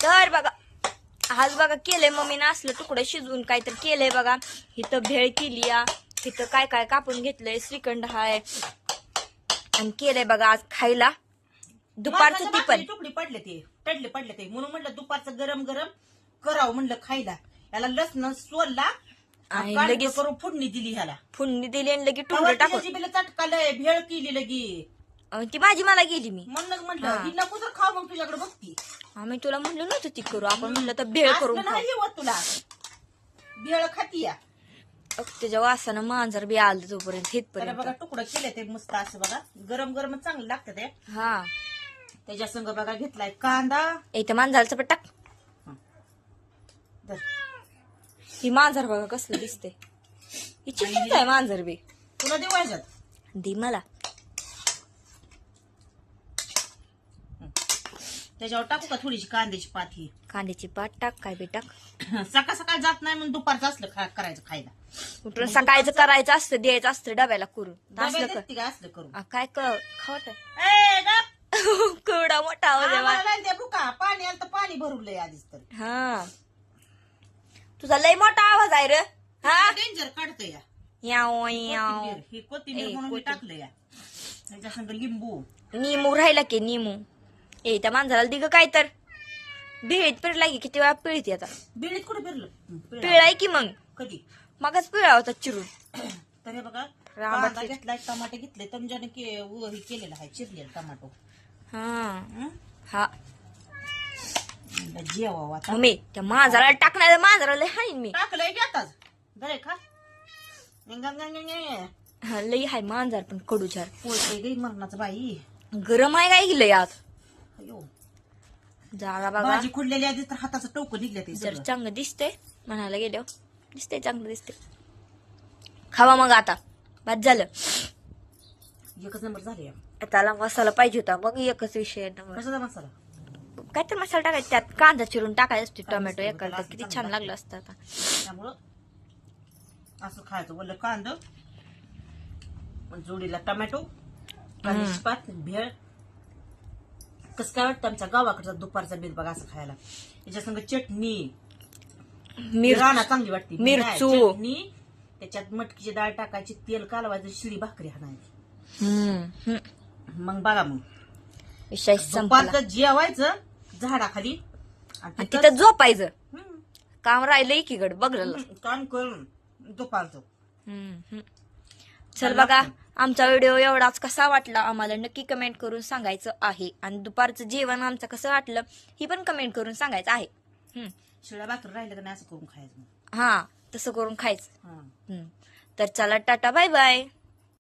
तर बघा आज बघा केलंय मम्मीनं असलं तुकडं शिजवून काहीतरी केलंय बघा. इथं भेळ केली या, इथं काय काय कापून घेतलंय, श्रीखंड हाय आणि केलंय बघा आज खायला. दुपारचं ती पण तुकडे पडले ते म्हणून म्हणलं दुपारचं गरम गरम करावं म्हणलं खायला. याला लसण सोलला आणि लगेच लगेच करून फोडणी दिली ह्याला. फोडणी दिली आणि लगेच तुकडं टाकून जिभेला चटकालय, भेळ केली लगी. ती माझी मला गेली मी. म्हणून म्हणलं ही नको तर खाऊ, मग तुझ्याकडे बघती. आम्ही तुला म्हणलो नव्हतं ती करू, आपण म्हणलं तर भेळ करून असलं खाऊ. नाही होत तुला भेळ खाती या. त्याच्या वासानं मांजर बी आलं तोपर्यंत त्याला इथपर्यंत. बघा तुकडं केले ते मस्त असं बघा, गरम गरम चांगलं लागतं ते. हा त्याच्या संग बघा घेतलाय कांदा. इथं मांजरचं पण टाक. धर. ही मांजर बघा कसलं दिसते. ही चिकनच आहे मांजर बी. तुला देऊ ह्याच्यात दे मला. त्याच्यावर टाकू का थोडीशी कांद्याची पात ही. कांद्याची पात टाक, काय बी टाक. सकाळ सकाळ जात नाही म्हणून दुपारचं असलं करायचं खायला. कुठं सकाळचं करायचं असतं, द्यायचं असतं डब्याला करून. असलं डब्यात कर. देते का असलं करून. काय खावट ए, गप. केवढा मोठा आवाज आहे आम्हाला बा. नाही द्या बुका. पाणी आलं तर पाणी भरूलंय आधीच तर. हा तुझा लय मोठा आवाज आहे रे. हा डेंजर काढतोय या. याव याव. कोथिंबीर. ही कोथिंबीर म्हणून मी टाकलं या. त्याच्या संग लिंबू. निमू राहिला की निमू. ए त्या मांजराला दिग काय तर भेळीत पिळला की किती वेळा पिळते आता. बिळीत कुठे फिरलं पिळाय की मग कधी. मगच पिळा होता चिरून. तर हे बघा रामात कांदा घेतलाय, टमाटे घेतले, तमजाने हे केलेलं आहे, चिरलेलं टमाटो. हा हा जेवावं आता. मम्मी त्या मांजराला टाकणार, मांजराला हाणीन मी. टाकलंय की आताच. दरे खा. हा लई हाय मांजर पण कडूचार. पोळते गई मरणाचं बाई. गरम आहे काय गेलं यात. अयो. जागा बघा भाजी खुडलेली आधी तर हाताचं टोकं निघलं ते जर सगळं. चांगलं दिसते म्हणायला गेल्यावर दिसते, चांगलं दिसते. खावा मग आता बाद झालं. एकच नंबर झाले. त्याला मसाला पाहिजे होता मग एकच विषय. कशाचा मसाला. काय तर मसाला टाकायचा त्यात, कांदा चिरून टाकायचा असतो, टोमॅटो एकाला तर किती छान लागलं असतं. आता त्यामुळं असं खायचं. बोललं कांदा, जोडीला टमॅटो, कांद्याची पात, भेळ. कसं काय वाटतं आमच्या गावाकडचा दुपारचा बेल बघा असं खायला. त्याच्या संग चटणी, राणा चांगली वाटते. मिरचू. चटणी, त्याच्यात मटकीची डाळ टाकायची, तेल कालवायचं, शिळी भाकरी हाणायची. मग बघा मग विषय संपला. दुपारचं जेवायचं झाडाखाली आणि तिथं झोपायचं. काम राहिलं एकीकडे बघलं. काम करून दुपारचं. चल बघा आमचा व्हिडिओ एवढाच कसा वाटला आम्हाला नक्की कमेंट करून सांगायचं आहे. आणि दुपारचं जेवण आमचं कसं वाटलं ही पण कमेंट करून सांगायचं आहे. शिळ्या भाकरी राहिलं का नाही असं करून खायचं. हा तसं करून खायचं. हा. तर चला टाटा बाय बाय.